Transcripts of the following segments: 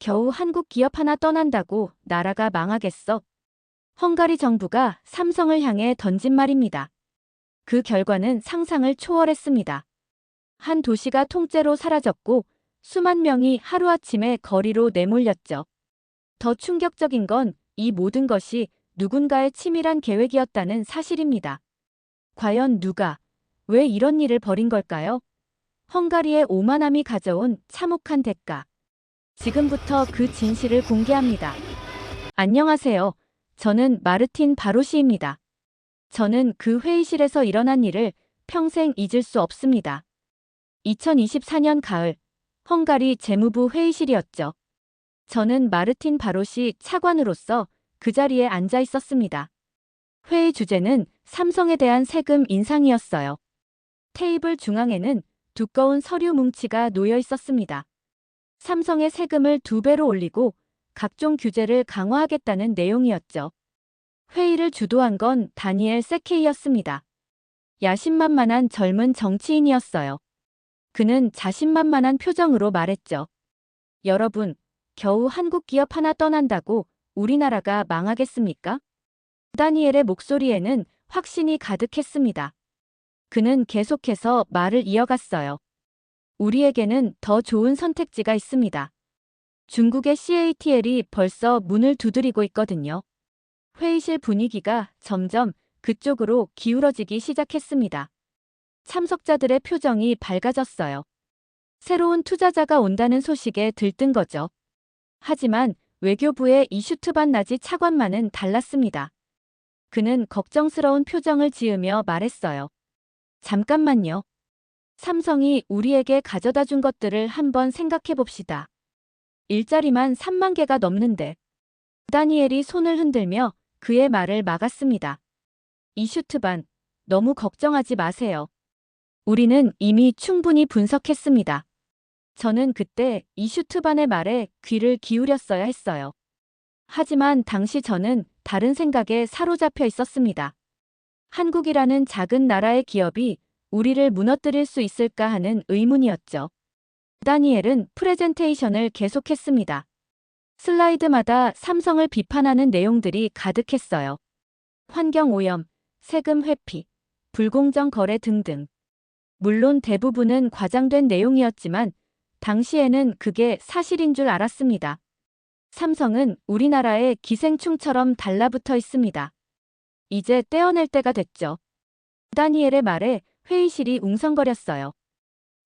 겨우 한국 기업 하나 떠난다고 나라가 망하겠어? 헝가리 정부가 삼성을 향해 던진 말입니다. 그 결과는 상상을 초월했습니다. 한 도시가 통째로 사라졌고 수만 명이 하루아침에 거리로 내몰렸죠. 더 충격적인 건 이 모든 것이 누군가의 치밀한 계획이었다는 사실입니다. 과연 누가, 왜 이런 일을 벌인 걸까요? 헝가리의 오만함이 가져온 참혹한 대가. 지금부터 그 진실을 공개합니다. 안녕하세요. 저는 마르틴 바로시입니다. 저는 그 회의실에서 일어난 일을 평생 잊을 수 없습니다. 2024년 가을, 헝가리 재무부 회의실이었죠. 저는 마르틴 바로시 차관으로서 그 자리에 앉아 있었습니다. 회의 주제는 삼성에 대한 세금 인상이었어요. 테이블 중앙에는 두꺼운 서류 뭉치가 놓여 있었습니다. 삼성의 세금을 2배로 올리고 각종 규제를 강화하겠다는 내용이었죠. 회의를 주도한 건 다니엘 세케이였습니다. 야심만만한 젊은 정치인이었어요. 그는 자신만만한 표정으로 말했죠. 여러분, 겨우 한국 기업 하나 떠난다고 우리나라가 망하겠습니까? 다니엘의 목소리에는 확신이 가득했습니다. 그는 계속해서 말을 이어갔어요. 우리에게는 더 좋은 선택지가 있습니다. 중국의 CATL이 벌써 문을 두드리고 있거든요. 회의실 분위기가 점점 그쪽으로 기울어지기 시작했습니다. 참석자들의 표정이 밝아졌어요. 새로운 투자자가 온다는 소식에 들뜬 거죠. 하지만 외교부의 이슈트반 나지 차관만은 달랐습니다. 그는 걱정스러운 표정을 지으며 말했어요. 잠깐만요. 삼성이 우리에게 가져다 준 것들을 한번 생각해 봅시다. 일자리만 3만 개가 넘는데. 다니엘이 손을 흔들며 그의 말을 막았습니다. 이슈트반, 너무 걱정하지 마세요. 우리는 이미 충분히 분석했습니다. 저는 그때 이슈트반의 말에 귀를 기울였어야 했어요. 하지만 당시 저는 다른 생각에 사로잡혀 있었습니다. 한국이라는 작은 나라의 기업이 우리를 무너뜨릴 수 있을까 하는 의문이었죠. 다니엘은 프레젠테이션을 계속했습니다. 슬라이드마다 삼성을 비판하는 내용들이 가득했어요. 환경오염, 세금 회피, 불공정 거래 등등. 물론 대부분은 과장된 내용이었지만 당시에는 그게 사실인 줄 알았습니다. 삼성은 우리나라의 기생충처럼 달라붙어 있습니다. 이제 떼어낼 때가 됐죠. 다니엘의 말에 회의실이 웅성거렸어요.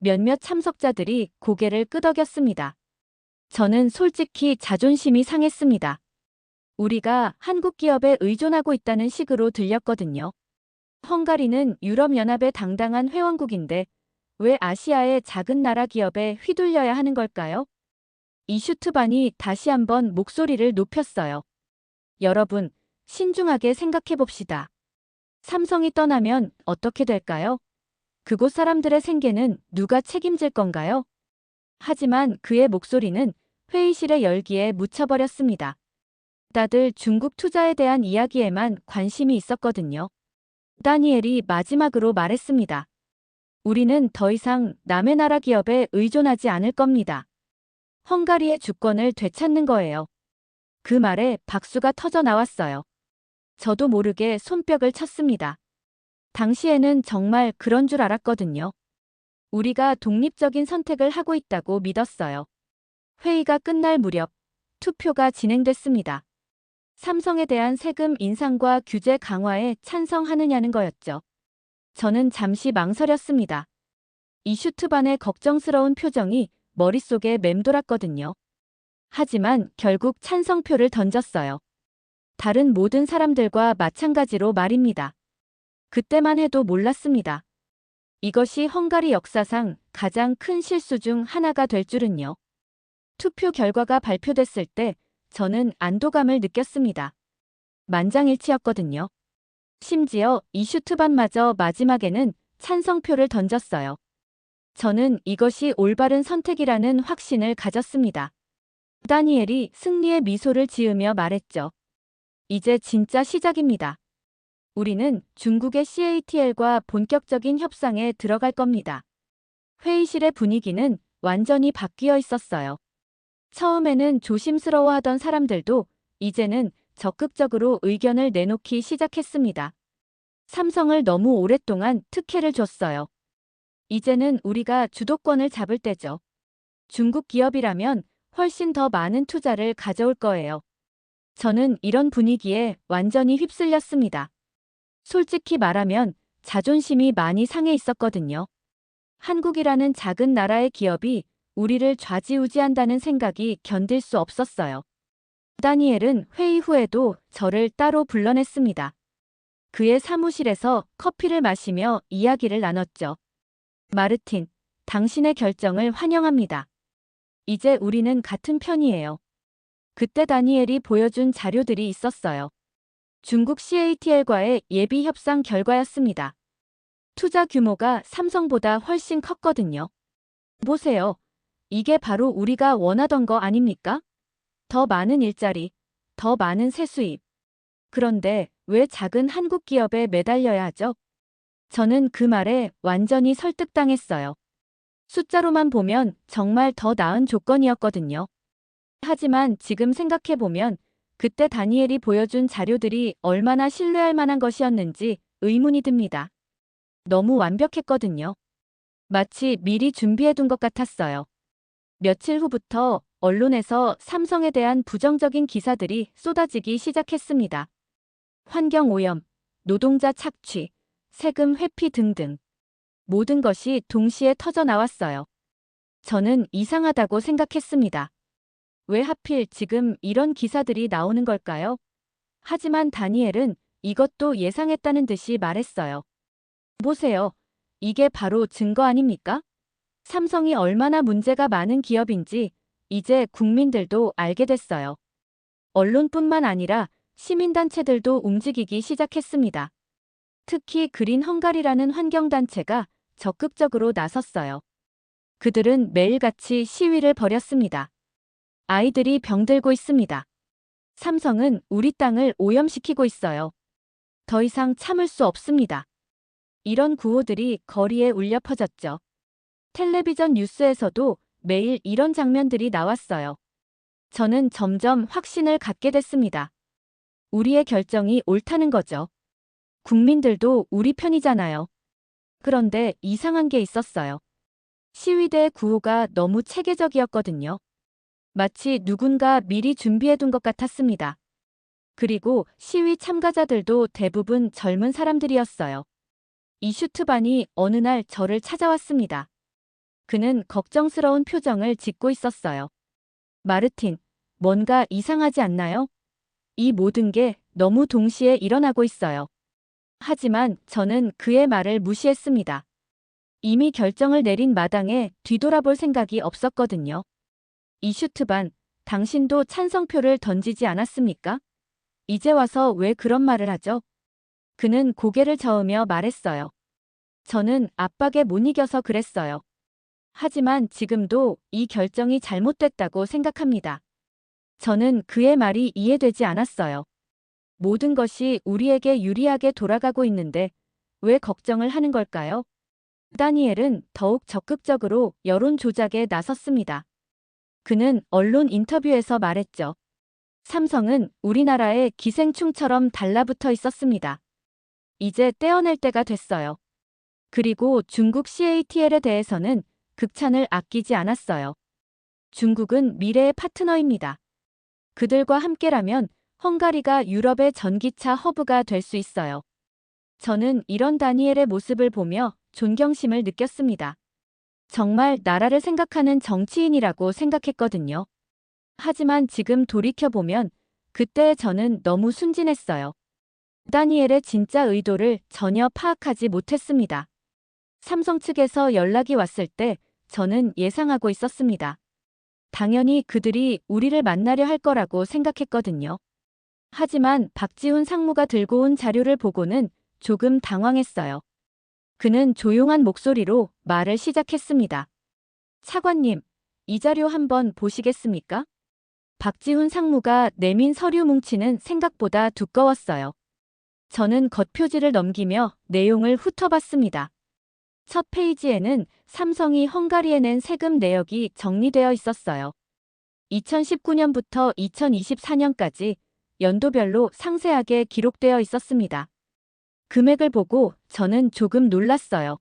몇몇 참석자들이 고개를 끄덕였습니다. 저는 솔직히 자존심이 상했습니다. 우리가 한국 기업에 의존하고 있다는 식으로 들렸거든요. 헝가리는 유럽연합의 당당한 회원국인데 왜 아시아의 작은 나라 기업에 휘둘려야 하는 걸까요? 이슈트반이 다시 한번 목소리를 높였어요. 여러분, 신중하게 생각해 봅시다. 삼성이 떠나면 어떻게 될까요? 그곳 사람들의 생계는 누가 책임질 건가요? 하지만 그의 목소리는 회의실의 열기에 묻혀버렸습니다. 다들 중국 투자에 대한 이야기에만 관심이 있었거든요. 다니엘이 마지막으로 말했습니다. 우리는 더 이상 남의 나라 기업에 의존하지 않을 겁니다. 헝가리의 주권을 되찾는 거예요. 그 말에 박수가 터져 나왔어요. 저도 모르게 손뼉을 쳤습니다. 당시에는 정말 그런 줄 알았거든요. 우리가 독립적인 선택을 하고 있다고 믿었어요. 회의가 끝날 무렵 투표가 진행됐습니다. 삼성에 대한 세금 인상과 규제 강화에 찬성하느냐는 거였죠. 저는 잠시 망설였습니다. 이슈트반의 걱정스러운 표정이 머릿속에 맴돌았거든요. 하지만 결국 찬성표를 던졌어요. 다른 모든 사람들과 마찬가지로 말입니다. 그때만 해도 몰랐습니다. 이것이 헝가리 역사상 가장 큰 실수 중 하나가 될 줄은요. 투표 결과가 발표됐을 때 저는 안도감을 느꼈습니다. 만장일치였거든요. 심지어 이슈트반마저 마지막에는 찬성표를 던졌어요. 저는 이것이 올바른 선택이라는 확신을 가졌습니다. 다니엘이 승리의 미소를 지으며 말했죠. 이제 진짜 시작입니다. 우리는 중국의 CATL과 본격적인 협상에 들어갈 겁니다. 회의실의 분위기는 완전히 바뀌어 있었어요. 처음에는 조심스러워하던 사람들도 이제는 적극적으로 의견을 내놓기 시작했습니다. 삼성을 너무 오랫동안 특혜를 줬어요. 이제는 우리가 주도권을 잡을 때죠. 중국 기업이라면 훨씬 더 많은 투자를 가져올 거예요. 저는 이런 분위기에 완전히 휩쓸렸습니다. 솔직히 말하면 자존심이 많이 상해 있었거든요. 한국이라는 작은 나라의 기업이 우리를 좌지우지한다는 생각이 견딜 수 없었어요. 다니엘은 회의 후에도 저를 따로 불러냈습니다. 그의 사무실에서 커피를 마시며 이야기를 나눴죠. 마르틴, 당신의 결정을 환영합니다. 이제 우리는 같은 편이에요. 그때 다니엘이 보여준 자료들이 있었어요. 중국 CATL과의 예비 협상 결과였습니다. 투자 규모가 삼성보다 훨씬 컸거든요. 보세요. 이게 바로 우리가 원하던 거 아닙니까? 더 많은 일자리, 더 많은 세수입. 그런데 왜 작은 한국 기업에 매달려야 하죠? 저는 그 말에 완전히 설득당했어요. 숫자로만 보면 정말 더 나은 조건이었거든요. 하지만 지금 생각해보면 그때 다니엘이 보여준 자료들이 얼마나 신뢰할 만한 것이었는지 의문이 듭니다. 너무 완벽했거든요. 마치 미리 준비해둔 것 같았어요. 며칠 후부터 언론에서 삼성에 대한 부정적인 기사들이 쏟아지기 시작했습니다. 환경오염, 노동자 착취, 세금 회피 등등. 모든 것이 동시에 터져 나왔어요. 저는 이상하다고 생각했습니다. 왜 하필 지금 이런 기사들이 나오는 걸까요? 하지만 다니엘은 이것도 예상했다는 듯이 말했어요. 보세요. 이게 바로 증거 아닙니까? 삼성이 얼마나 문제가 많은 기업인지 이제 국민들도 알게 됐어요. 언론뿐만 아니라 시민단체들도 움직이기 시작했습니다. 특히 그린 헝가리라는 환경단체가 적극적으로 나섰어요. 그들은 매일같이 시위를 벌였습니다. 아이들이 병들고 있습니다. 삼성은 우리 땅을 오염시키고 있어요. 더 이상 참을 수 없습니다. 이런 구호들이 거리에 울려 퍼졌죠. 텔레비전 뉴스에서도 매일 이런 장면들이 나왔어요. 저는 점점 확신을 갖게 됐습니다. 우리의 결정이 옳다는 거죠. 국민들도 우리 편이잖아요. 그런데 이상한 게 있었어요. 시위대의 구호가 너무 체계적이었거든요. 마치 누군가 미리 준비해둔 것 같았습니다. 그리고 시위 참가자들도 대부분 젊은 사람들이었어요. 이슈트반이 어느 날 저를 찾아왔습니다. 그는 걱정스러운 표정을 짓고 있었어요. 마르틴, 뭔가 이상하지 않나요? 이 모든 게 너무 동시에 일어나고 있어요. 하지만 저는 그의 말을 무시했습니다. 이미 결정을 내린 마당에 뒤돌아볼 생각이 없었거든요. 이슈트반, 당신도 찬성표를 던지지 않았습니까? 이제 와서 왜 그런 말을 하죠? 그는 고개를 저으며 말했어요. 저는 압박에 못 이겨서 그랬어요. 하지만 지금도 이 결정이 잘못됐다고 생각합니다. 저는 그의 말이 이해되지 않았어요. 모든 것이 우리에게 유리하게 돌아가고 있는데 왜 걱정을 하는 걸까요? 다니엘은 더욱 적극적으로 여론 조작에 나섰습니다. 그는 언론 인터뷰에서 말했죠. 삼성은 우리나라의 기생충처럼 달라붙어 있었습니다. 이제 떼어낼 때가 됐어요. 그리고 중국 CATL에 대해서는 극찬을 아끼지 않았어요. 중국은 미래의 파트너입니다. 그들과 함께라면 헝가리가 유럽의 전기차 허브가 될 수 있어요. 저는 이런 다니엘의 모습을 보며 존경심을 느꼈습니다. 정말 나라를 생각하는 정치인이라고 생각했거든요. 하지만 지금 돌이켜보면 그때의 저는 너무 순진했어요. 다니엘의 진짜 의도를 전혀 파악하지 못했습니다. 삼성 측에서 연락이 왔을 때 저는 예상하고 있었습니다. 당연히 그들이 우리를 만나려 할 거라고 생각했거든요. 하지만 박지훈 상무가 들고 온 자료를 보고는 조금 당황했어요. 그는 조용한 목소리로 말을 시작했습니다. 차관님, 이 자료 한번 보시겠습니까? 박지훈 상무가 내민 서류 뭉치는 생각보다 두꺼웠어요. 저는 겉표지를 넘기며 내용을 훑어봤습니다. 첫 페이지에는 삼성이 헝가리에 낸 세금 내역이 정리되어 있었어요. 2019년부터 2024년까지 연도별로 상세하게 기록되어 있었습니다. 금액을 보고 저는 조금 놀랐어요.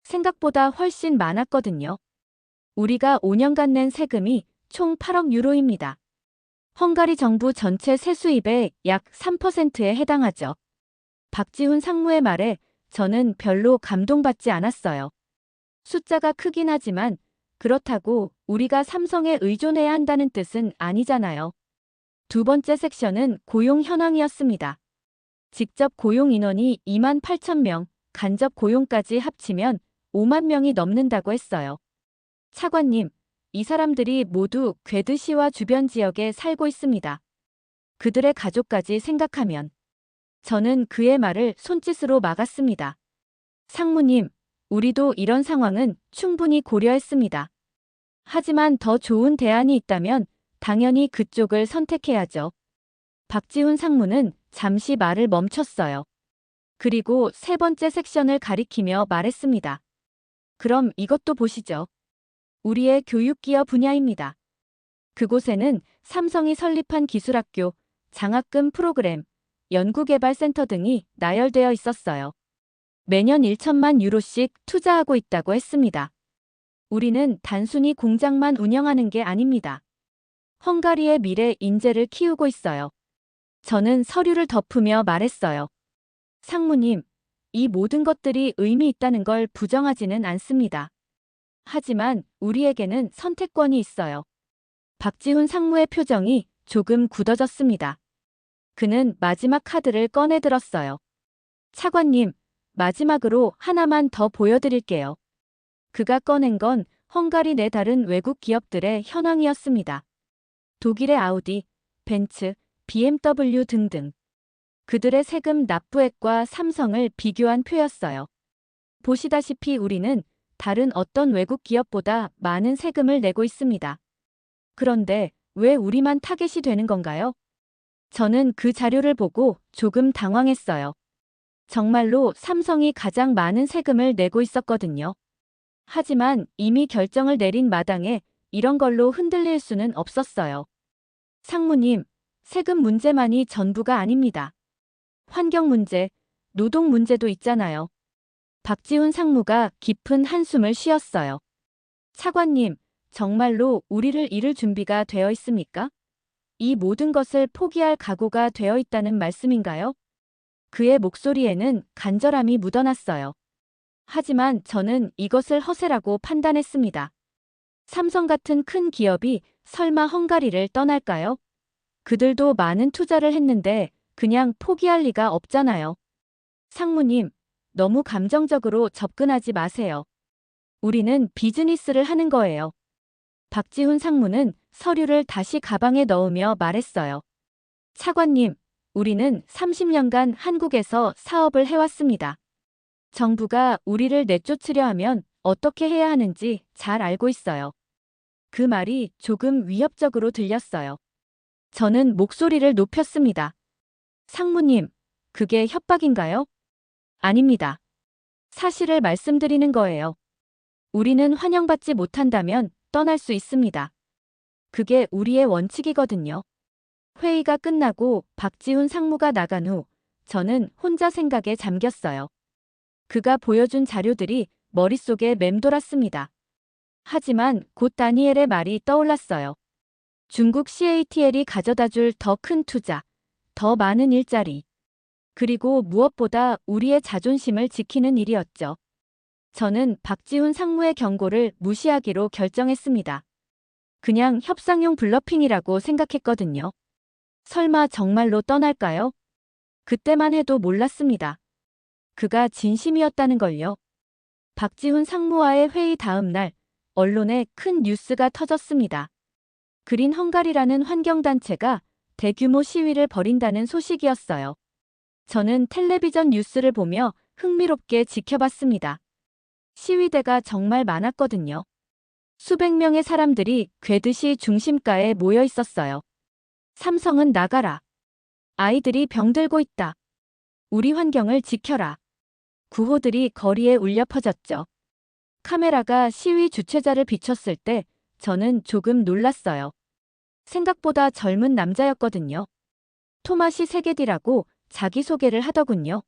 생각보다 훨씬 많았거든요. 우리가 5년간 낸 세금이 총 8억 유로입니다. 헝가리 정부 전체 세수입의 약 3%에 해당하죠. 박지훈 상무의 말에 저는 별로 감동받지 않았어요. 숫자가 크긴 하지만 그렇다고 우리가 삼성에 의존해야 한다는 뜻은 아니잖아요. 두 번째 섹션은 고용 현황이었습니다. 직접 고용 인원이 2만 8천 명, 간접 고용까지 합치면 5만 명이 넘는다고 했어요. 차관님, 이 사람들이 모두 괴드시와 주변 지역에 살고 있습니다. 그들의 가족까지 생각하면. 저는 그의 말을 손짓으로 막았습니다. 상무님, 우리도 이런 상황은 충분히 고려했습니다. 하지만 더 좋은 대안이 있다면 당연히 그쪽을 선택해야죠. 박지훈 상무는 잠시 말을 멈췄어요. 그리고 세 번째 섹션을 가리키며 말했습니다. 그럼 이것도 보시죠. 우리의 교육기업 분야입니다. 그곳에는 삼성이 설립한 기술학교, 장학금 프로그램, 연구개발센터 등이 나열되어 있었어요. 매년 1천만 유로씩 투자하고 있다고 했습니다. 우리는 단순히 공장만 운영하는 게 아닙니다. 헝가리의 미래 인재를 키우고 있어요. 저는 서류를 덮으며 말했어요. 상무님, 이 모든 것들이 의미 있다는 걸 부정하지는 않습니다. 하지만 우리에게는 선택권이 있어요. 박지훈 상무의 표정이 조금 굳어졌습니다. 그는 마지막 카드를 꺼내 들었어요. 차관님, 마지막으로 하나만 더 보여드릴게요. 그가 꺼낸 건 헝가리 내 다른 외국 기업들의 현황이었습니다. 독일의 아우디, 벤츠, BMW 등등. 그들의 세금 납부액과 삼성을 비교한 표였어요. 보시다시피 우리는 다른 어떤 외국 기업보다 많은 세금을 내고 있습니다. 그런데 왜 우리만 타겟이 되는 건가요? 저는 그 자료를 보고 조금 당황했어요. 정말로 삼성이 가장 많은 세금을 내고 있었거든요. 하지만 이미 결정을 내린 마당에 이런 걸로 흔들릴 수는 없었어요. 상무님, 세금 문제만이 전부가 아닙니다. 환경 문제, 노동 문제도 있잖아요. 박지훈 상무가 깊은 한숨을 쉬었어요. 차관님, 정말로 우리를 잃을 준비가 되어 있습니까? 이 모든 것을 포기할 각오가 되어 있다는 말씀인가요? 그의 목소리에는 간절함이 묻어났어요. 하지만 저는 이것을 허세라고 판단했습니다. 삼성 같은 큰 기업이 설마 헝가리를 떠날까요? 그들도 많은 투자를 했는데 그냥 포기할 리가 없잖아요. 상무님, 너무 감정적으로 접근하지 마세요. 우리는 비즈니스를 하는 거예요. 박지훈 상무는 서류를 다시 가방에 넣으며 말했어요. 차관님, 우리는 30년간 한국에서 사업을 해왔습니다. 정부가 우리를 내쫓으려 하면 어떻게 해야 하는지 잘 알고 있어요. 그 말이 조금 위협적으로 들렸어요. 저는 목소리를 높였습니다. 상무님, 그게 협박인가요? 아닙니다. 사실을 말씀드리는 거예요. 우리는 환영받지 못한다면 떠날 수 있습니다. 그게 우리의 원칙이거든요. 회의가 끝나고 박지훈 상무가 나간 후 저는 혼자 생각에 잠겼어요. 그가 보여준 자료들이 머릿속에 맴돌았습니다. 하지만 곧 다니엘의 말이 떠올랐어요. 중국 CATL이 가져다줄 더 큰 투자, 더 많은 일자리, 그리고 무엇보다 우리의 자존심을 지키는 일이었죠. 저는 박지훈 상무의 경고를 무시하기로 결정했습니다. 그냥 협상용 블러핑이라고 생각했거든요. 설마 정말로 떠날까요? 그때만 해도 몰랐습니다. 그가 진심이었다는 걸요. 박지훈 상무와의 회의 다음 날 언론에 큰 뉴스가 터졌습니다. 그린 헝가리라는 환경단체가 대규모 시위를 벌인다는 소식이었어요. 저는 텔레비전 뉴스를 보며 흥미롭게 지켜봤습니다. 시위대가 정말 많았거든요. 수백 명의 사람들이 괴드시 중심가에 모여 있었어요. 삼성은 나가라. 아이들이 병들고 있다. 우리 환경을 지켜라. 구호들이 거리에 울려 퍼졌죠. 카메라가 시위 주최자를 비췄을 때 저는 조금 놀랐어요. 생각보다 젊은 남자였거든요. 토마시 세게디라고 자기소개를 하더군요.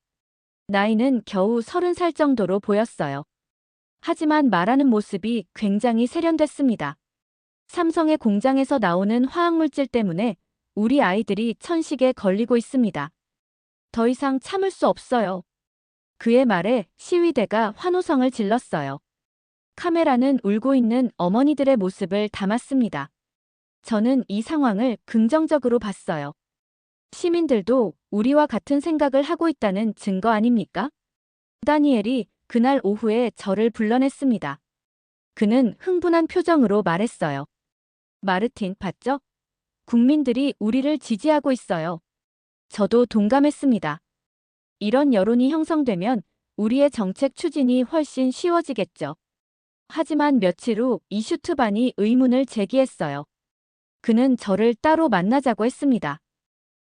나이는 겨우 30살 정도로 보였어요. 하지만 말하는 모습이 굉장히 세련됐습니다. 삼성의 공장에서 나오는 화학물질 때문에 우리 아이들이 천식에 걸리고 있습니다. 더 이상 참을 수 없어요. 그의 말에 시위대가 환호성을 질렀어요. 카메라는 울고 있는 어머니들의 모습을 담았습니다. 저는 이 상황을 긍정적으로 봤어요. 시민들도 우리와 같은 생각을 하고 있다는 증거 아닙니까? 다니엘이 그날 오후에 저를 불러냈습니다. 그는 흥분한 표정으로 말했어요. 마르틴, 봤죠? 국민들이 우리를 지지하고 있어요. 저도 동감했습니다. 이런 여론이 형성되면 우리의 정책 추진이 훨씬 쉬워지겠죠. 하지만 며칠 후 이슈트반이 의문을 제기했어요. 그는 저를 따로 만나자고 했습니다.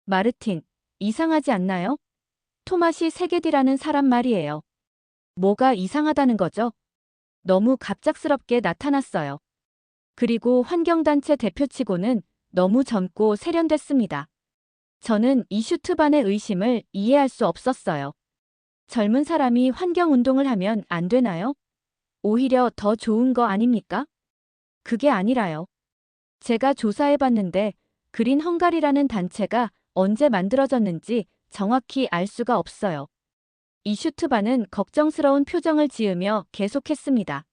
마르틴, 이상하지 않나요? 토마시 세게디라는 사람 말이에요. 뭐가 이상하다는 거죠? 너무 갑작스럽게 나타났어요. 그리고 환경단체 대표치고는 너무 젊고 세련됐습니다. 저는 이슈트반의 의심을 이해할 수 없었어요. 젊은 사람이 환경운동을 하면 안 되나요? 오히려 더 좋은 거 아닙니까? 그게 아니라요. 제가 조사해봤는데 그린 헝가리라는 단체가 언제 만들어졌는지 정확히 알 수가 없어요. 이슈트반은 걱정스러운 표정을 지으며 계속했습니다.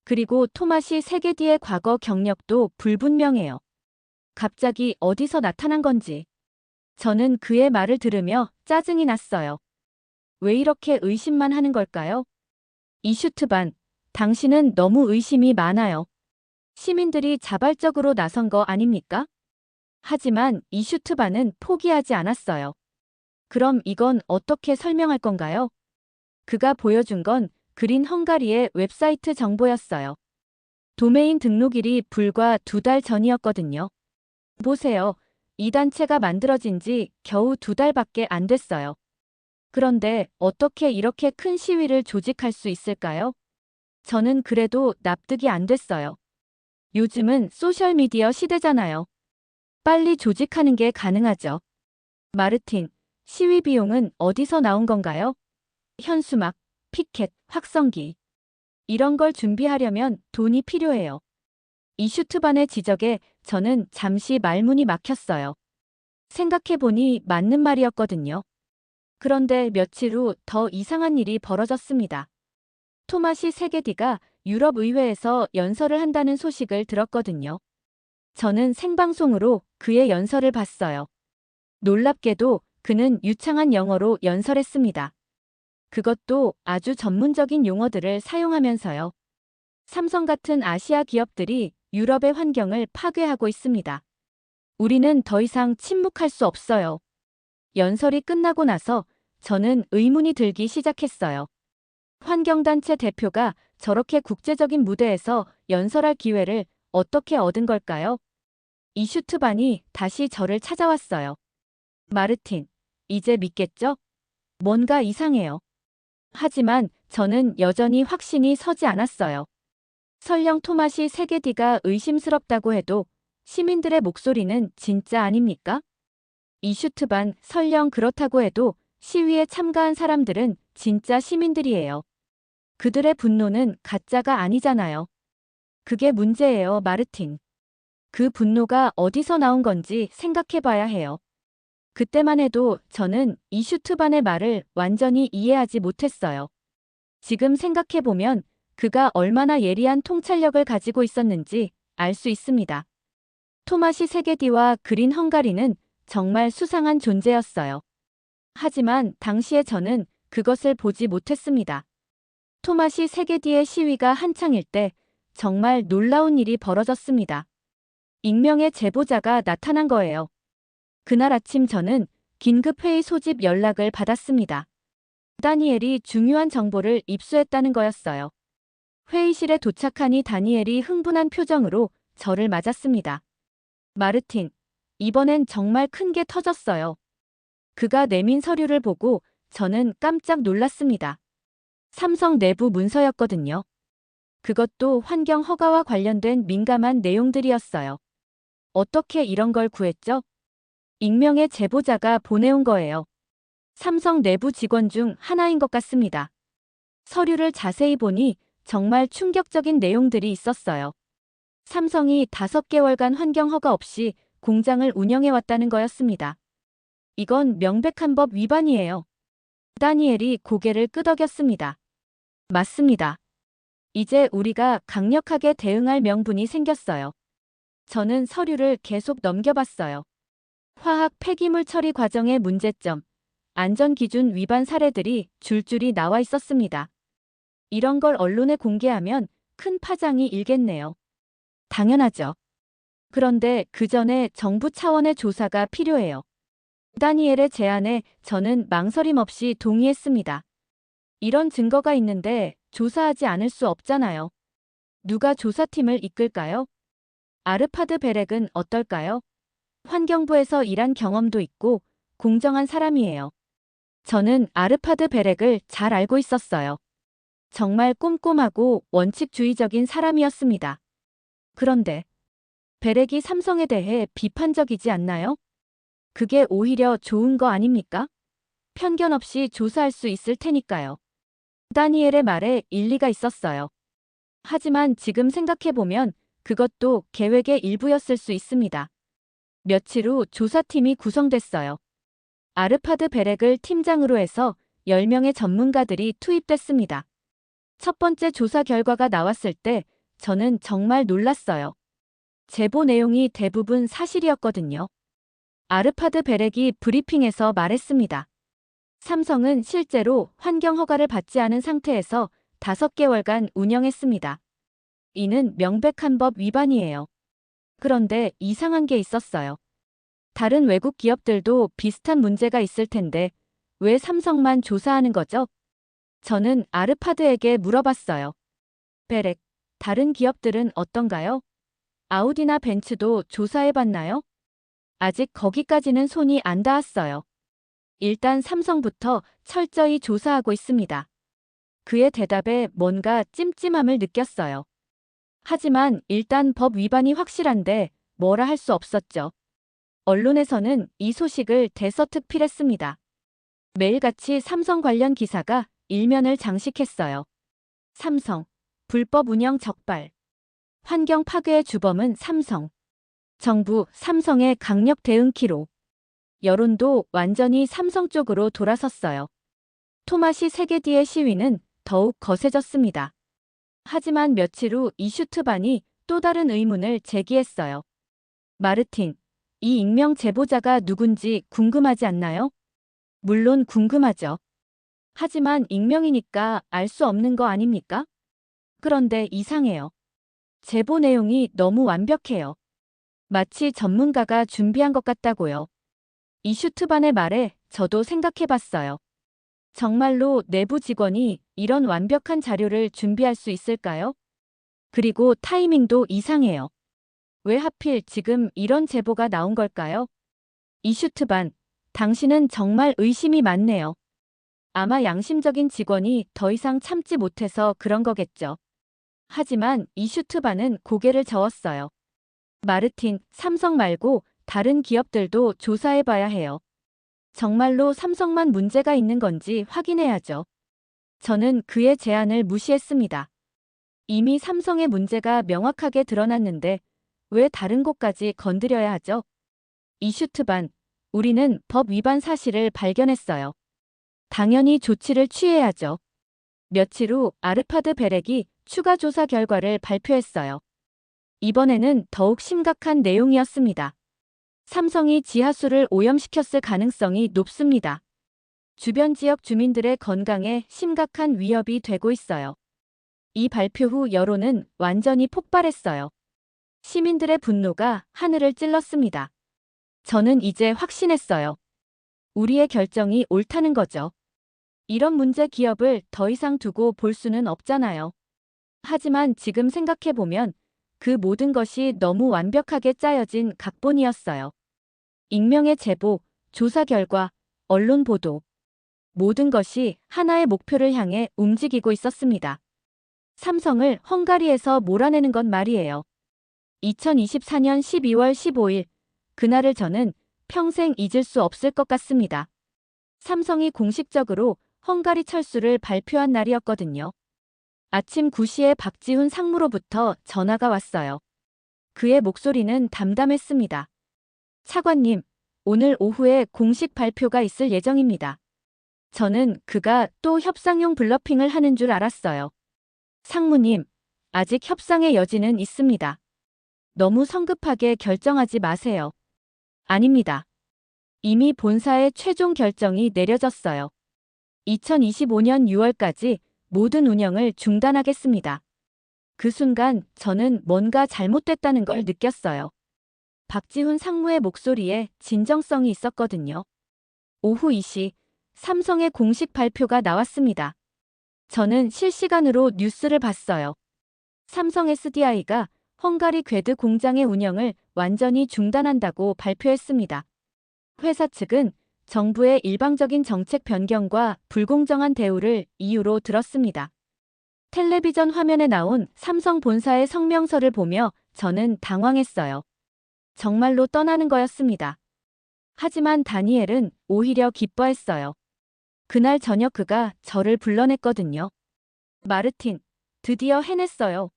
그리고 토마시 세게디의 과거 경력도 불분명해요. 갑자기 어디서 나타난 건지. 저는 그의 말을 들으며 짜증이 났어요. 왜 이렇게 의심만 하는 걸까요? 이슈트반, 당신은 너무 의심이 많아요. 시민들이 자발적으로 나선 거 아닙니까? 하지만 이슈트반은 포기하지 않았어요. 그럼 이건 어떻게 설명할 건가요? 그가 보여준 건 그린 헝가리의 웹사이트 정보였어요. 도메인 등록일이 불과 2달 전이었거든요. 보세요. 이 단체가 만들어진 지 겨우 2달밖에 안 됐어요. 그런데 어떻게 이렇게 큰 시위를 조직할 수 있을까요? 저는 그래도 납득이 안 됐어요. 요즘은 소셜미디어 시대잖아요. 빨리 조직하는 게 가능하죠. 마르틴, 시위 비용은 어디서 나온 건가요? 현수막, 피켓, 확성기. 이런 걸 준비하려면 돈이 필요해요. 이슈트반의 지적에 저는 잠시 말문이 막혔어요. 생각해보니 맞는 말이었거든요. 그런데 며칠 후 더 이상한 일이 벌어졌습니다. 토마시 세게디가 유럽 의회에서 연설을 한다는 소식을 들었거든요. 저는 생방송으로 그의 연설을 봤어요. 놀랍게도 그는 유창한 영어로 연설했습니다. 그것도 아주 전문적인 용어들을 사용하면서요. 삼성 같은 아시아 기업들이 유럽의 환경을 파괴하고 있습니다. 우리는 더 이상 침묵할 수 없어요. 연설이 끝나고 나서 저는 의문이 들기 시작했어요. 환경단체 대표가 저렇게 국제적인 무대에서 연설할 기회를 어떻게 얻은 걸까요? 이슈트반이 다시 저를 찾아왔어요. 마르틴, 이제 믿겠죠? 뭔가 이상해요. 하지만 저는 여전히 확신이 서지 않았어요. 설령 토마시 세게디가 의심스럽다고 해도 시민들의 목소리는 진짜 아닙니까? 이슈트반, 설령 그렇다고 해도 시위에 참가한 사람들은 진짜 시민들이에요. 그들의 분노는 가짜가 아니잖아요. 그게 문제예요, 마르틴. 그 분노가 어디서 나온 건지 생각해봐야 해요. 그때만 해도 저는 이슈트반의 말을 완전히 이해하지 못했어요. 지금 생각해보면 그가 얼마나 예리한 통찰력을 가지고 있었는지 알 수 있습니다. 토마시 세게디와 그린 헝가리는 정말 수상한 존재였어요. 하지만 당시에 저는 그것을 보지 못했습니다. 토마시 세게디의 시위가 한창일 때 정말 놀라운 일이 벌어졌습니다. 익명의 제보자가 나타난 거예요. 그날 아침 저는 긴급회의 소집 연락을 받았습니다. 다니엘이 중요한 정보를 입수했다는 거였어요. 회의실에 도착하니 다니엘이 흥분한 표정으로 저를 맞았습니다. 마르틴, 이번엔 정말 큰 게 터졌어요. 그가 내민 서류를 보고 저는 깜짝 놀랐습니다. 삼성 내부 문서였거든요. 그것도 환경 허가와 관련된 민감한 내용들이었어요. 어떻게 이런 걸 구했죠? 익명의 제보자가 보내온 거예요. 삼성 내부 직원 중 하나인 것 같습니다. 서류를 자세히 보니 정말 충격적인 내용들이 있었어요. 삼성이 5개월간 환경 허가 없이 공장을 운영해왔다는 거였습니다. 이건 명백한 법 위반이에요. 다니엘이 고개를 끄덕였습니다. 맞습니다. 이제 우리가 강력하게 대응할 명분이 생겼어요. 저는 서류를 계속 넘겨봤어요. 화학 폐기물 처리 과정의 문제점, 안전기준 위반 사례들이 줄줄이 나와 있었습니다. 이런 걸 언론에 공개하면 큰 파장이 일겠네요. 당연하죠. 그런데 그 전에 정부 차원의 조사가 필요해요. 다니엘의 제안에 저는 망설임 없이 동의했습니다. 이런 증거가 있는데 조사하지 않을 수 없잖아요. 누가 조사팀을 이끌까요? 아르파드 베렉은 어떨까요? 환경부에서 일한 경험도 있고 공정한 사람이에요. 저는 아르파드 베렉을 잘 알고 있었어요. 정말 꼼꼼하고 원칙주의적인 사람이었습니다. 그런데 베렉이 삼성에 대해 비판적이지 않나요? 그게 오히려 좋은 거 아닙니까? 편견 없이 조사할 수 있을 테니까요. 다니엘의 말에 일리가 있었어요. 하지만 지금 생각해보면 그것도 계획의 일부였을 수 있습니다. 며칠 후 조사팀이 구성됐어요. 아르파드 베렉을 팀장으로 해서 10명의 전문가들이 투입됐습니다. 첫 번째 조사 결과가 나왔을 때 저는 정말 놀랐어요. 제보 내용이 대부분 사실이었거든요. 아르파드 베렉이 브리핑에서 말했습니다. 삼성은 실제로 환경 허가를 받지 않은 상태에서 5개월간 운영했습니다. 이는 명백한 법 위반이에요. 그런데 이상한 게 있었어요. 다른 외국 기업들도 비슷한 문제가 있을 텐데 왜 삼성만 조사하는 거죠? 저는 아르파드에게 물어봤어요. 베렉, 다른 기업들은 어떤가요? 아우디나 벤츠도 조사해봤나요? 아직 거기까지는 손이 안 닿았어요. 일단 삼성부터 철저히 조사하고 있습니다. 그의 대답에 뭔가 찜찜함을 느꼈어요. 하지만 일단 법 위반이 확실한데 뭐라 할 수 없었죠. 언론에서는 이 소식을 대서특필했습니다. 매일같이 삼성 관련 기사가 일면을 장식했어요. 삼성, 불법 운영 적발. 환경 파괴의 주범은 삼성. 정부, 삼성의 강력 대응 기로. 여론도 완전히 삼성 쪽으로 돌아섰어요. 토마시 세게디의 시위는 더욱 거세졌습니다. 하지만 며칠 후 이슈트반이 또 다른 의문을 제기했어요. 마르틴, 이 익명 제보자가 누군지 궁금하지 않나요? 물론 궁금하죠. 하지만 익명이니까 알 수 없는 거 아닙니까? 그런데 이상해요. 제보 내용이 너무 완벽해요. 마치 전문가가 준비한 것 같다고요. 이슈트반의 말에 저도 생각해봤어요. 정말로 내부 직원이 이런 완벽한 자료를 준비할 수 있을까요? 그리고 타이밍도 이상해요. 왜 하필 지금 이런 제보가 나온 걸까요? 이슈트반, 당신은 정말 의심이 많네요. 아마 양심적인 직원이 더 이상 참지 못해서 그런 거겠죠. 하지만 이슈트반은 고개를 저었어요. 마르틴, 삼성 말고 다른 기업들도 조사해봐야 해요. 정말로 삼성만 문제가 있는 건지 확인해야죠. 저는 그의 제안을 무시했습니다. 이미 삼성의 문제가 명확하게 드러났는데 왜 다른 곳까지 건드려야 하죠? 이슈트반, 우리는 법 위반 사실을 발견했어요. 당연히 조치를 취해야죠. 며칠 후 아르파드 베렉이 추가 조사 결과를 발표했어요. 이번에는 더욱 심각한 내용이었습니다. 삼성이 지하수를 오염시켰을 가능성이 높습니다. 주변 지역 주민들의 건강에 심각한 위협이 되고 있어요. 이 발표 후 여론은 완전히 폭발했어요. 시민들의 분노가 하늘을 찔렀습니다. 저는 이제 확신했어요. 우리의 결정이 옳다는 거죠. 이런 문제 기업을 더 이상 두고 볼 수는 없잖아요. 하지만 지금 생각해보면 그 모든 것이 너무 완벽하게 짜여진 각본이었어요. 익명의 제보, 조사 결과, 언론 보도. 모든 것이 하나의 목표를 향해 움직이고 있었습니다. 삼성을 헝가리에서 몰아내는 건 말이에요. 2024년 12월 15일, 그날을 저는 평생 잊을 수 없을 것 같습니다. 삼성이 공식적으로 헝가리 철수를 발표한 날이었거든요. 아침 9시에 박지훈 상무로부터 전화가 왔어요. 그의 목소리는 담담했습니다. 차관님, 오늘 오후에 공식 발표가 있을 예정입니다. 저는 그가 또 협상용 블러핑을 하는 줄 알았어요. 상무님, 아직 협상의 여지는 있습니다. 너무 성급하게 결정하지 마세요. 아닙니다. 이미 본사의 최종 결정이 내려졌어요. 2025년 6월까지 모든 운영을 중단하겠습니다. 그 순간 저는 뭔가 잘못됐다는 걸 느꼈어요. 박지훈 상무의 목소리에 진정성이 있었거든요. 오후 2시, 삼성의 공식 발표가 나왔습니다. 저는 실시간으로 뉴스를 봤어요. 삼성 SDI가 헝가리 괴드 공장의 운영을 완전히 중단한다고 발표했습니다. 회사 측은 정부의 일방적인 정책 변경과 불공정한 대우를 이유로 들었습니다. 텔레비전 화면에 나온 삼성 본사의 성명서를 보며 저는 당황했어요. 정말로 떠나는 거였습니다. 하지만 다니엘은 오히려 기뻐했어요. 그날 저녁 그가 저를 불러냈거든요. 마르틴, 드디어 해냈어요.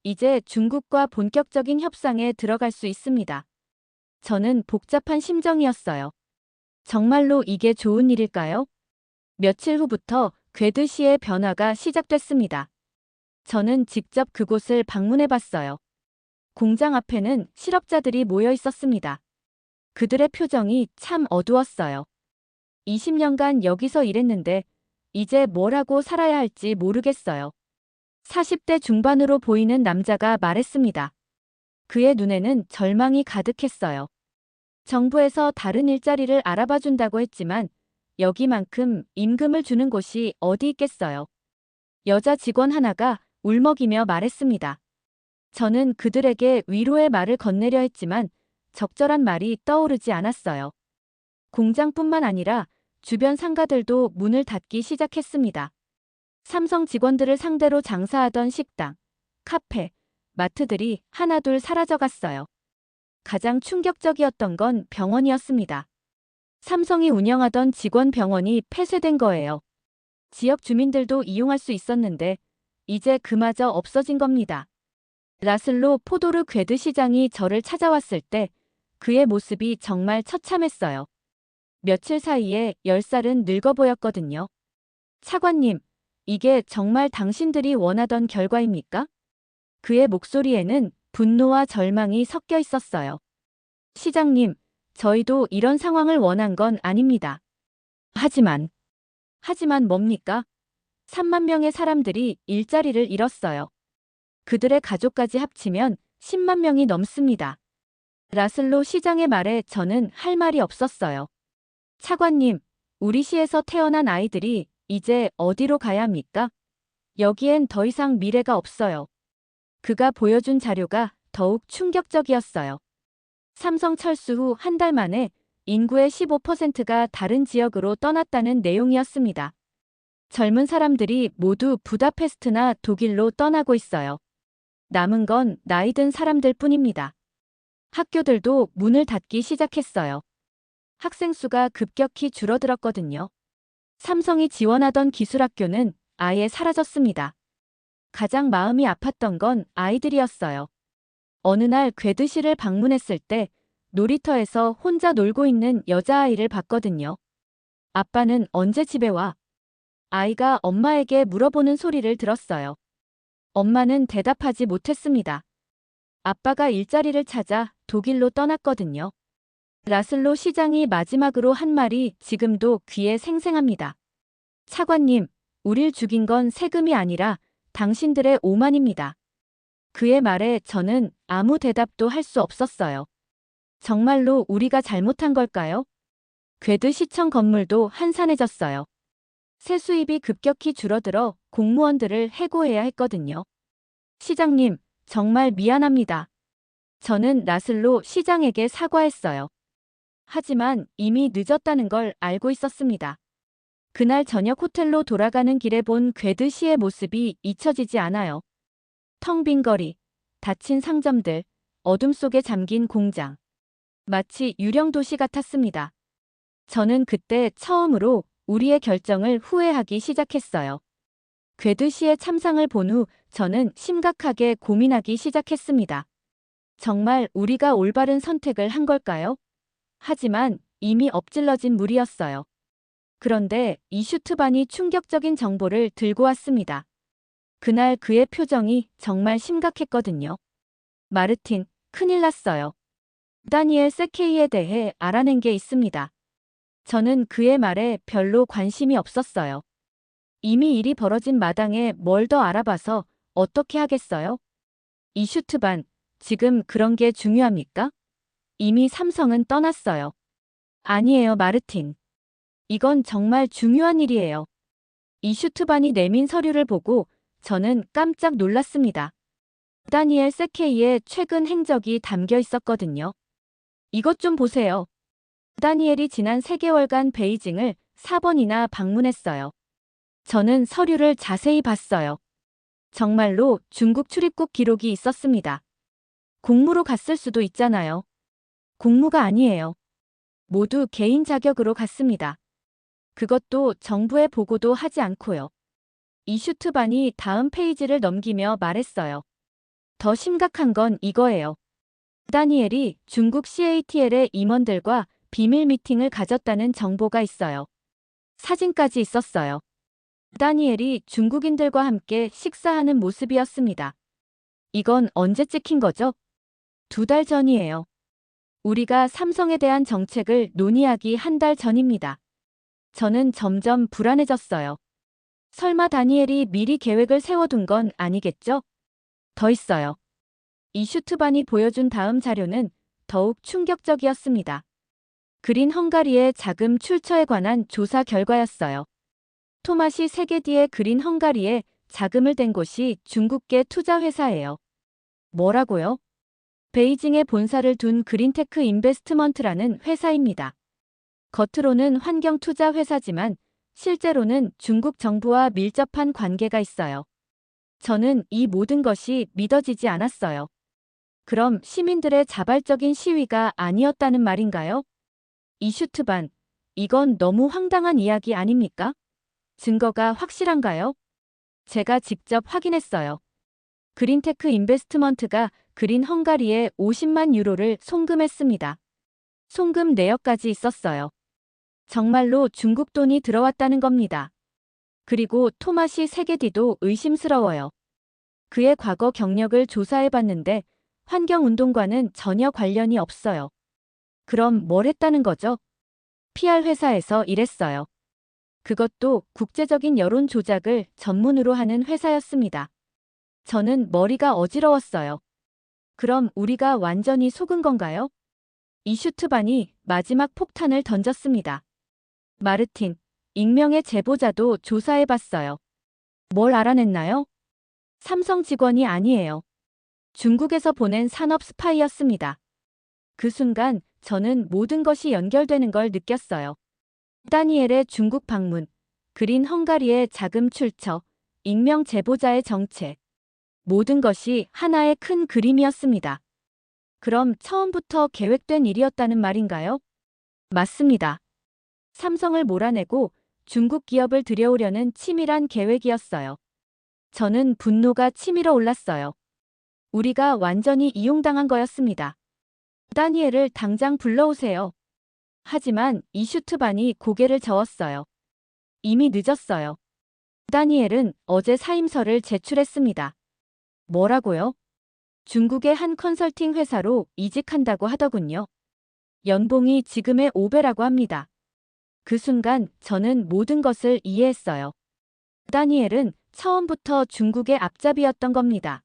이제 중국과 본격적인 협상에 들어갈 수 있습니다. 저는 복잡한 심정이었어요. 정말로 이게 좋은 일일까요? 며칠 후부터 괴드시의 변화가 시작됐습니다. 저는 직접 그곳을 방문해 봤어요. 공장 앞에는 실업자들이 모여 있었습니다. 그들의 표정이 참 어두웠어요. 20년간 여기서 일했는데 이제 뭘 하고 살아야 할지 모르겠어요. 40대 중반으로 보이는 남자가 말했습니다. 그의 눈에는 절망이 가득했어요. 정부에서 다른 일자리를 알아봐 준다고 했지만 여기만큼 임금을 주는 곳이 어디 있겠어요. 여자 직원 하나가 울먹이며 말했습니다. 저는 그들에게 위로의 말을 건네려 했지만 적절한 말이 떠오르지 않았어요. 공장뿐만 아니라 주변 상가들도 문을 닫기 시작했습니다. 삼성 직원들을 상대로 장사하던 식당, 카페, 마트들이 하나둘 사라져갔어요. 가장 충격적이었던 건 병원이었습니다. 삼성이 운영하던 직원 병원이 폐쇄된 거예요. 지역 주민들도 이용할 수 있었는데 이제 그마저 없어진 겁니다. 라슬로 포도르 괴드 시장이 저를 찾아왔을 때 그의 모습이 정말 처참했어요. 며칠 사이에 10살은 늙어 보였거든요. 차관님, 이게 정말 당신들이 원하던 결과입니까? 그의 목소리에는 분노와 절망이 섞여 있었어요. 시장님, 저희도 이런 상황을 원한 건 아닙니다. 하지만 뭡니까? 3만 명의 사람들이 일자리를 잃었어요. 그들의 가족까지 합치면 10만 명이 넘습니다. 라슬로 시장의 말에 저는 할 말이 없었어요. 차관님, 우리 시에서 태어난 아이들이 이제 어디로 가야 합니까? 여기엔 더 이상 미래가 없어요. 그가 보여준 자료가 더욱 충격적이었어요. 삼성 철수 후 한 달 만에 인구의 15%가 다른 지역으로 떠났다는 내용이었습니다. 젊은 사람들이 모두 부다페스트나 독일로 떠나고 있어요. 남은 건 나이 든 사람들 뿐입니다. 학교들도 문을 닫기 시작했어요. 학생 수가 급격히 줄어들었거든요. 삼성이 지원하던 기술학교는 아예 사라졌습니다. 가장 마음이 아팠던 건 아이들이었어요. 어느 날 괴드시를 방문했을 때 놀이터에서 혼자 놀고 있는 여자아이를 봤거든요. 아빠는 언제 집에 와? 아이가 엄마에게 물어보는 소리를 들었어요. 엄마는 대답하지 못했습니다. 아빠가 일자리를 찾아 독일로 떠났거든요. 라슬로 시장이 마지막으로 한 말이 지금도 귀에 생생합니다. 차관님, 우릴 죽인 건 세금이 아니라 당신들의 오만입니다. 그의 말에 저는 아무 대답도 할 수 없었어요. 정말로 우리가 잘못한 걸까요? 괴드 시청 건물도 한산해졌어요. 세수입이 급격히 줄어들어 공무원들을 해고해야 했거든요. 시장님, 정말 미안합니다. 저는 라슬로 시장에게 사과했어요. 하지만 이미 늦었다는 걸 알고 있었습니다. 그날 저녁 호텔로 돌아가는 길에 본 괴드 시의 모습이 잊혀지지 않아요. 텅 빈 거리, 닫힌 상점들, 어둠 속에 잠긴 공장. 마치 유령 도시 같았습니다. 저는 그때 처음으로 우리의 결정을 후회하기 시작했어요. 괴드시의 참상을 본 후 저는 심각하게 고민하기 시작했습니다. 정말 우리가 올바른 선택을 한 걸까요? 하지만 이미 엎질러진 물이었어요. 그런데 이슈트반이 충격적인 정보를 들고 왔습니다. 그날 그의 표정이 정말 심각했거든요. 마르틴, 큰일 났어요. 다니엘 세케이에 대해 알아낸 게 있습니다. 저는 그의 말에 별로 관심이 없었어요. 이미 일이 벌어진 마당에 뭘 더 알아봐서 어떻게 하겠어요? 이슈트반, 지금 그런 게 중요합니까? 이미 삼성은 떠났어요. 아니에요, 마르틴. 이건 정말 중요한 일이에요. 이슈트반이 내민 서류를 보고 저는 깜짝 놀랐습니다. 다니엘 세케이의 최근 행적이 담겨 있었거든요. 이것 좀 보세요. 다니엘이 지난 3개월간 베이징을 4번이나 방문했어요. 저는 서류를 자세히 봤어요. 정말로 중국 출입국 기록이 있었습니다. 공무로 갔을 수도 있잖아요. 공무가 아니에요. 모두 개인 자격으로 갔습니다. 그것도 정부에 보고도 하지 않고요. 이슈트반이 다음 페이지를 넘기며 말했어요. 더 심각한 건 이거예요. 다니엘이 중국 CATL의 임원들과 비밀 미팅을 가졌다는 정보가 있어요. 사진까지 있었어요. 다니엘이 중국인들과 함께 식사하는 모습이었습니다. 이건 언제 찍힌 거죠? 2달 전이에요. 우리가 삼성에 대한 정책을 논의하기 1달 전입니다. 저는 점점 불안해졌어요. 설마 다니엘이 미리 계획을 세워둔 건 아니겠죠? 더 있어요. 이슈트반이 보여준 다음 자료는 더욱 충격적이었습니다. 그린 헝가리의 자금 출처에 관한 조사 결과였어요. 토마시 세게디의 그린 헝가리에 자금을 댄 곳이 중국계 투자회사예요. 뭐라고요? 베이징에 본사를 둔 그린테크 인베스트먼트라는 회사입니다. 겉으로는 환경 투자 회사지만 실제로는 중국 정부와 밀접한 관계가 있어요. 저는 이 모든 것이 믿어지지 않았어요. 그럼 시민들의 자발적인 시위가 아니었다는 말인가요? 이슈트반, 이건 너무 황당한 이야기 아닙니까? 증거가 확실한가요? 제가 직접 확인했어요. 그린테크 인베스트먼트가 그린 헝가리에 50만 유로를 송금했습니다. 송금 내역까지 있었어요. 정말로 중국 돈이 들어왔다는 겁니다. 그리고 토마시 세게디도 의심스러워요. 그의 과거 경력을 조사해봤는데 환경운동과는 전혀 관련이 없어요. 그럼 뭘 했다는 거죠? PR 회사에서 일했어요. 그것도 국제적인 여론 조작을 전문으로 하는 회사였습니다. 저는 머리가 어지러웠어요. 그럼 우리가 완전히 속은 건가요? 이슈트반이 마지막 폭탄을 던졌습니다. 마르틴, 익명의 제보자도 조사해봤어요. 뭘 알아냈나요? 삼성 직원이 아니에요. 중국에서 보낸 산업 스파이였습니다. 그 순간 저는 모든 것이 연결되는 걸 느꼈어요. 다니엘의 중국 방문, 그린 헝가리의 자금 출처, 익명 제보자의 정체. 모든 것이 하나의 큰 그림이었습니다. 그럼 처음부터 계획된 일이었다는 말인가요? 맞습니다. 삼성을 몰아내고 중국 기업을 들여오려는 치밀한 계획이었어요. 저는 분노가 치밀어 올랐어요. 우리가 완전히 이용당한 거였습니다. 다니엘을 당장 불러오세요. 하지만 이슈트반이 고개를 저었어요. 이미 늦었어요. 다니엘은 어제 사임서를 제출했습니다. 뭐라고요? 중국의 한 컨설팅 회사로 이직한다고 하더군요. 연봉이 지금의 5배라고 합니다. 그 순간 저는 모든 것을 이해했어요. 다니엘은 처음부터 중국의 앞잡이였던 겁니다.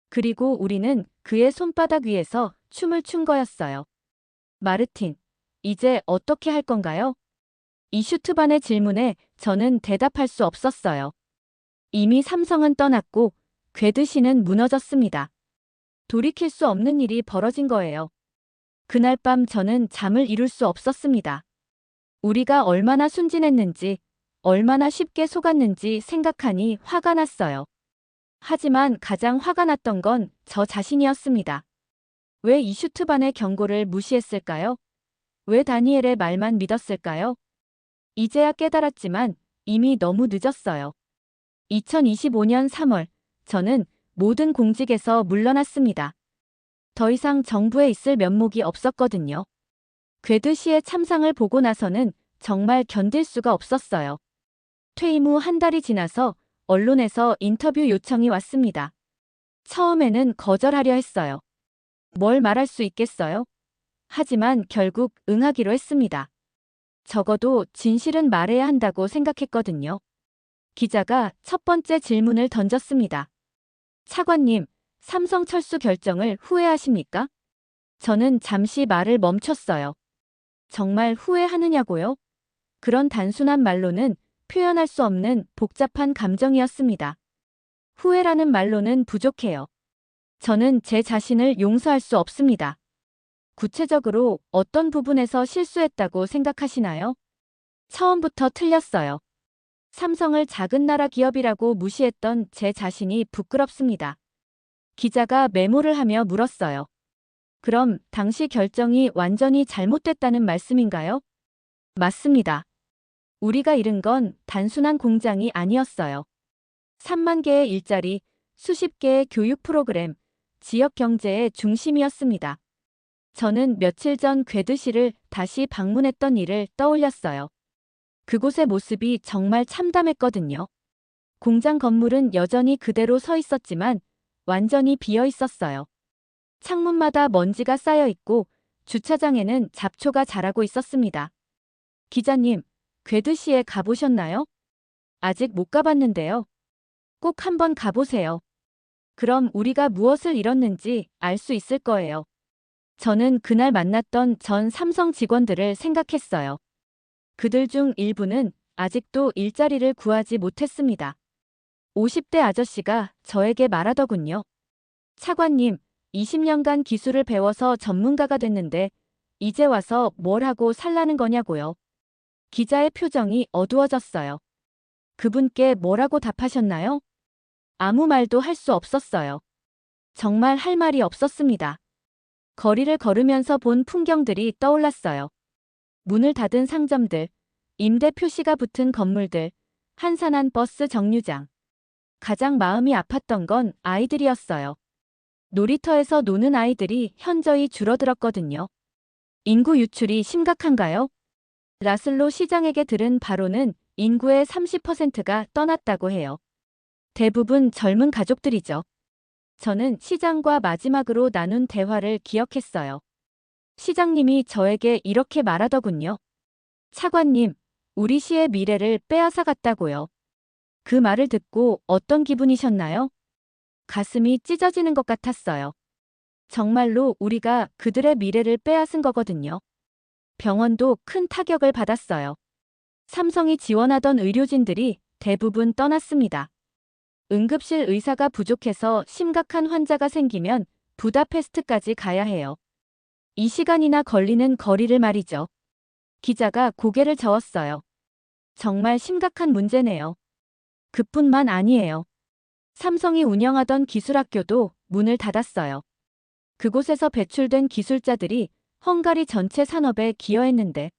그리고 우리는 그의 손바닥 위에서 춤을 춘 거였어요. 마르틴, 이제 어떻게 할 건가요? 이슈트반의 질문에 저는 대답할 수 없었어요. 이미 삼성은 떠났고 괴드시는 무너졌습니다. 돌이킬 수 없는 일이 벌어진 거예요. 그날 밤 저는 잠을 이룰 수 없었습니다. 우리가 얼마나 순진했는지, 얼마나 쉽게 속았는지 생각하니 화가 났어요. 하지만 가장 화가 났던 건 저 자신이었습니다. 왜 이슈트반의 경고를 무시했을까요? 왜 다니엘의 말만 믿었을까요? 이제야 깨달았지만 이미 너무 늦었어요. 2025년 3월, 저는 모든 공직에서 물러났습니다. 더 이상 정부에 있을 면목이 없었거든요. 괴드 씨의 참상을 보고 나서는 정말 견딜 수가 없었어요. 퇴임 후 한 달이 지나서 언론에서 인터뷰 요청이 왔습니다. 처음에는 거절하려 했어요. 뭘 말할 수 있겠어요? 하지만 결국 응하기로 했습니다. 적어도 진실은 말해야 한다고 생각했거든요. 기자가 첫 번째 질문을 던졌습니다. 차관님, 삼성 철수 결정을 후회하십니까? 저는 잠시 말을 멈췄어요. 정말 후회하느냐고요? 그런 단순한 말로는 표현할 수 없는 복잡한 감정이었습니다. 후회라는 말로는 부족해요. 저는 제 자신을 용서할 수 없습니다. 구체적으로 어떤 부분에서 실수했다고 생각하시나요? 처음부터 틀렸어요. 삼성을 작은 나라 기업이라고 무시했던 제 자신이 부끄럽습니다. 기자가 메모를 하며 물었어요. 그럼 당시 결정이 완전히 잘못됐다는 말씀인가요? 맞습니다. 우리가 잃은 건 단순한 공장이 아니었어요. 3만 개의 일자리, 수십 개의 교육 프로그램, 지역 경제의 중심이었습니다. 저는 며칠 전 괴드시를 다시 방문했던 일을 떠올렸어요. 그곳의 모습이 정말 참담했거든요. 공장 건물은 여전히 그대로 서 있었지만 완전히 비어 있었어요. 창문마다 먼지가 쌓여 있고 주차장에는 잡초가 자라고 있었습니다. 기자님, 괴드시에 가보셨나요? 아직 못 가봤는데요. 꼭 한번 가보세요. 그럼 우리가 무엇을 잃었는지 알 수 있을 거예요. 저는 그날 만났던 전 삼성 직원들을 생각했어요. 그들 중 일부는 아직도 일자리를 구하지 못했습니다. 50대 아저씨가 저에게 말하더군요. 차관님, 20년간 기술을 배워서 전문가가 됐는데 이제 와서 뭘 하고 살라는 거냐고요. 기자의 표정이 어두워졌어요. 그분께 뭐라고 답하셨나요? 아무 말도 할 수 없었어요. 정말 할 말이 없었습니다. 거리를 걸으면서 본 풍경들이 떠올랐어요. 문을 닫은 상점들, 임대 표시가 붙은 건물들, 한산한 버스 정류장. 가장 마음이 아팠던 건 아이들이었어요. 놀이터에서 노는 아이들이 현저히 줄어들었거든요. 인구 유출이 심각한가요? 라슬로 시장에게 들은 바로는 인구의 30%가 떠났다고 해요. 대부분 젊은 가족들이죠. 저는 시장과 마지막으로 나눈 대화를 기억했어요. 시장님이 저에게 이렇게 말하더군요. 차관님, 우리 시의 미래를 빼앗아 갔다고요. 그 말을 듣고 어떤 기분이셨나요? 가슴이 찢어지는 것 같았어요. 정말로 우리가 그들의 미래를 빼앗은 거거든요. 병원도 큰 타격을 받았어요. 삼성이 지원하던 의료진들이 대부분 떠났습니다. 응급실 의사가 부족해서 심각한 환자가 생기면 부다페스트까지 가야 해요. 이 시간이나 걸리는 거리를 말이죠. 기자가 고개를 저었어요. 정말 심각한 문제네요. 그뿐만 아니에요. 삼성이 운영하던 기술학교도 문을 닫았어요. 그곳에서 배출된 기술자들이 헝가리 전체 산업에 기여했는데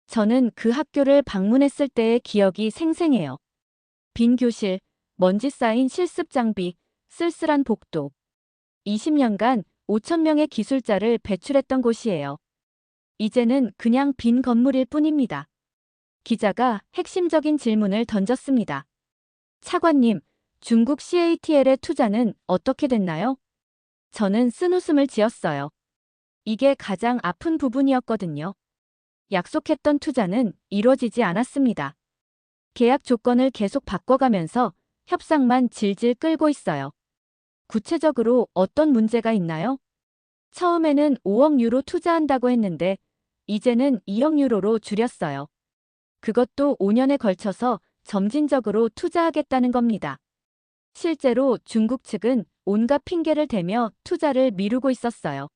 저는 그 학교를 방문했을 때의 기억이 생생해요. 빈 교실, 먼지 쌓인 실습 장비, 쓸쓸한 복도. 20년간 5천 명의 기술자를 배출했던 곳이에요. 이제는 그냥 빈 건물일 뿐입니다. 기자가 핵심적인 질문을 던졌습니다. 차관님, 중국 CATL의 투자는 어떻게 됐나요? 저는 쓴웃음을 지었어요. 이게 가장 아픈 부분이었거든요. 약속했던 투자는 이루어지지 않았습니다. 계약 조건을 계속 바꿔가면서 협상만 질질 끌고 있어요. 구체적으로 어떤 문제가 있나요? 처음에는 5억 유로 투자한다고 했는데 이제는 2억 유로로 줄였어요. 그것도 5년에 걸쳐서 점진적으로 투자하겠다는 겁니다. 실제로 중국 측은 온갖 핑계를 대며 투자를 미루고 있었어요.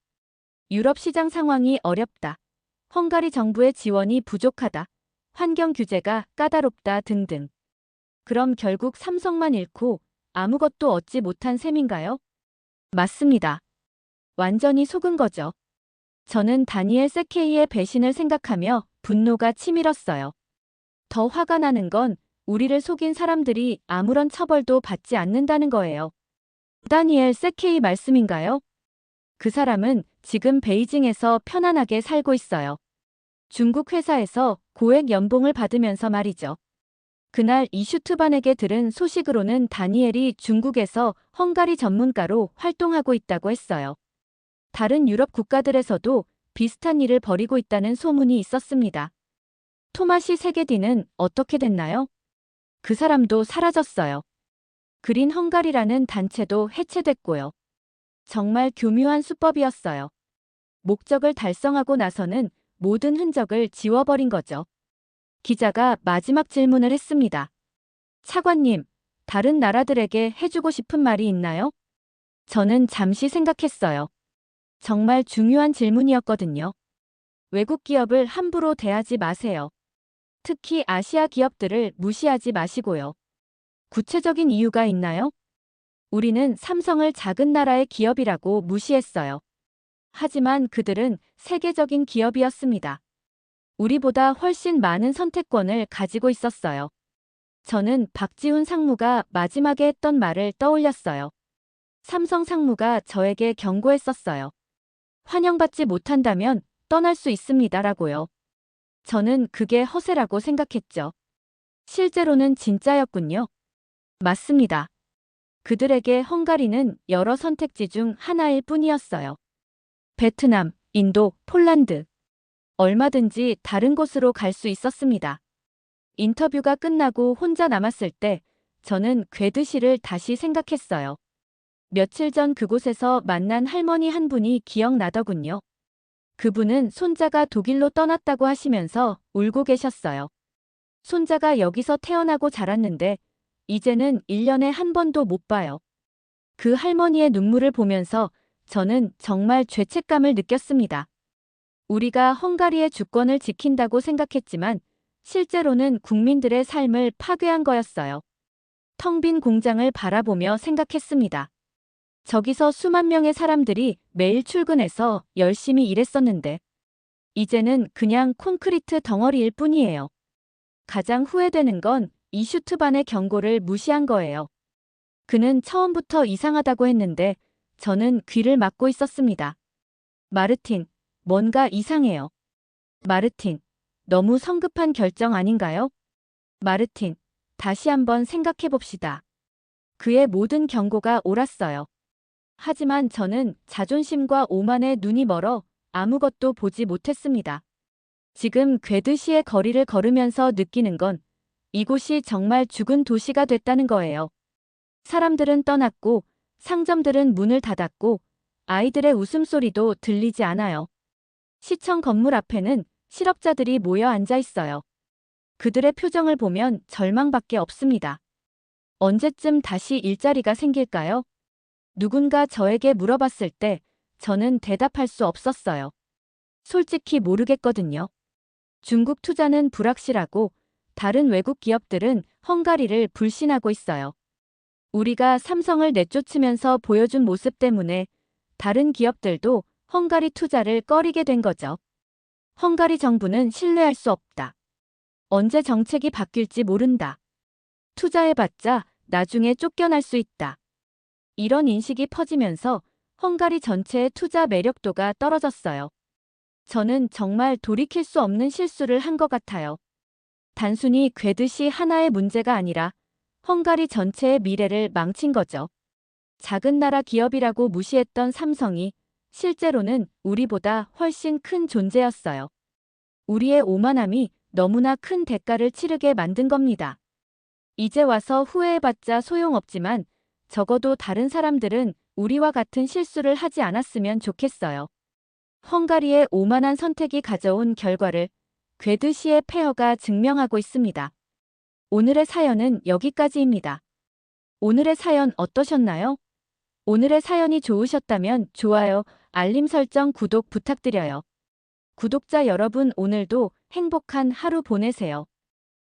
유럽 시장 상황이 어렵다. 헝가리 정부의 지원이 부족하다. 환경 규제가 까다롭다 등등. 그럼 결국 삼성만 잃고 아무것도 얻지 못한 셈인가요? 맞습니다. 완전히 속은 거죠. 저는 다니엘 세케이의 배신을 생각하며 분노가 치밀었어요. 더 화가 나는 건 우리를 속인 사람들이 아무런 처벌도 받지 않는다는 거예요. 다니엘 세케이 말씀인가요? 그 사람은 지금 베이징에서 편안하게 살고 있어요. 중국 회사에서 고액 연봉을 받으면서 말이죠. 그날 이슈트반에게 들은 소식으로는 다니엘이 중국에서 헝가리 전문가로 활동하고 있다고 했어요. 다른 유럽 국가들에서도 비슷한 일을 벌이고 있다는 소문이 있었습니다. 토마시 세게디는 어떻게 됐나요? 그 사람도 사라졌어요. 그린 헝가리라는 단체도 해체됐고요. 정말 교묘한 수법이었어요. 목적을 달성하고 나서는 모든 흔적을 지워버린 거죠. 기자가 마지막 질문을 했습니다. 차관님, 다른 나라들에게 해주고 싶은 말이 있나요? 저는 잠시 생각했어요. 정말 중요한 질문이었거든요. 외국 기업을 함부로 대하지 마세요. 특히 아시아 기업들을 무시하지 마시고요. 구체적인 이유가 있나요? 우리는 삼성을 작은 나라의 기업이라고 무시했어요. 하지만 그들은 세계적인 기업이었습니다. 우리보다 훨씬 많은 선택권을 가지고 있었어요. 저는 박지훈 상무가 마지막에 했던 말을 떠올렸어요. 삼성 상무가 저에게 경고했었어요. 환영받지 못한다면 떠날 수 있습니다라고요. 저는 그게 허세라고 생각했죠. 실제로는 진짜였군요. 맞습니다. 그들에게 헝가리는 여러 선택지 중 하나일 뿐이었어요. 베트남, 인도, 폴란드. 얼마든지 다른 곳으로 갈 수 있었습니다. 인터뷰가 끝나고 혼자 남았을 때 저는 괴드시를 다시 생각했어요. 며칠 전 그곳에서 만난 할머니 한 분이 기억나더군요. 그분은 손자가 독일로 떠났다고 하시면서 울고 계셨어요. 손자가 여기서 태어나고 자랐는데 이제는 1년에 한 번도 못 봐요. 그 할머니의 눈물을 보면서 저는 정말 죄책감을 느꼈습니다. 우리가 헝가리의 주권을 지킨다고 생각했지만 실제로는 국민들의 삶을 파괴한 거였어요. 텅 빈 공장을 바라보며 생각했습니다. 저기서 수만 명의 사람들이 매일 출근해서 열심히 일했었는데 이제는 그냥 콘크리트 덩어리일 뿐이에요. 가장 후회되는 건 이슈트반의 경고를 무시한 거예요. 그는 처음부터 이상하다고 했는데 저는 귀를 막고 있었습니다. 마르틴, 뭔가 이상해요. 마르틴, 너무 성급한 결정 아닌가요? 마르틴, 다시 한번 생각해 봅시다. 그의 모든 경고가 옳았어요. 하지만 저는 자존심과 오만에 눈이 멀어 아무것도 보지 못했습니다. 지금 괴드시의 거리를 걸으면서 느끼는 건 이곳이 정말 죽은 도시가 됐다는 거예요. 사람들은 떠났고 상점들은 문을 닫았고 아이들의 웃음소리도 들리지 않아요. 시청 건물 앞에는 실업자들이 모여 앉아 있어요. 그들의 표정을 보면 절망밖에 없습니다. 언제쯤 다시 일자리가 생길까요? 누군가 저에게 물어봤을 때 저는 대답할 수 없었어요. 솔직히 모르겠거든요. 중국 투자는 불확실하고 다른 외국 기업들은 헝가리를 불신하고 있어요. 우리가 삼성을 내쫓으면서 보여준 모습 때문에 다른 기업들도 헝가리 투자를 꺼리게 된 거죠. 헝가리 정부는 신뢰할 수 없다. 언제 정책이 바뀔지 모른다. 투자해봤자 나중에 쫓겨날 수 있다. 이런 인식이 퍼지면서 헝가리 전체의 투자 매력도가 떨어졌어요. 저는 정말 돌이킬 수 없는 실수를 한 것 같아요. 단순히 괴드시 하나의 문제가 아니라 헝가리 전체의 미래를 망친 거죠. 작은 나라 기업이라고 무시했던 삼성이 실제로는 우리보다 훨씬 큰 존재였어요. 우리의 오만함이 너무나 큰 대가를 치르게 만든 겁니다. 이제 와서 후회해봤자 소용없지만 적어도 다른 사람들은 우리와 같은 실수를 하지 않았으면 좋겠어요. 헝가리의 오만한 선택이 가져온 결과를 괴드시의 폐허가 증명하고 있습니다. 오늘의 사연은 여기까지입니다. 오늘의 사연 어떠셨나요? 오늘의 사연이 좋으셨다면 좋아요, 알림 설정, 구독 부탁드려요. 구독자 여러분 오늘도 행복한 하루 보내세요.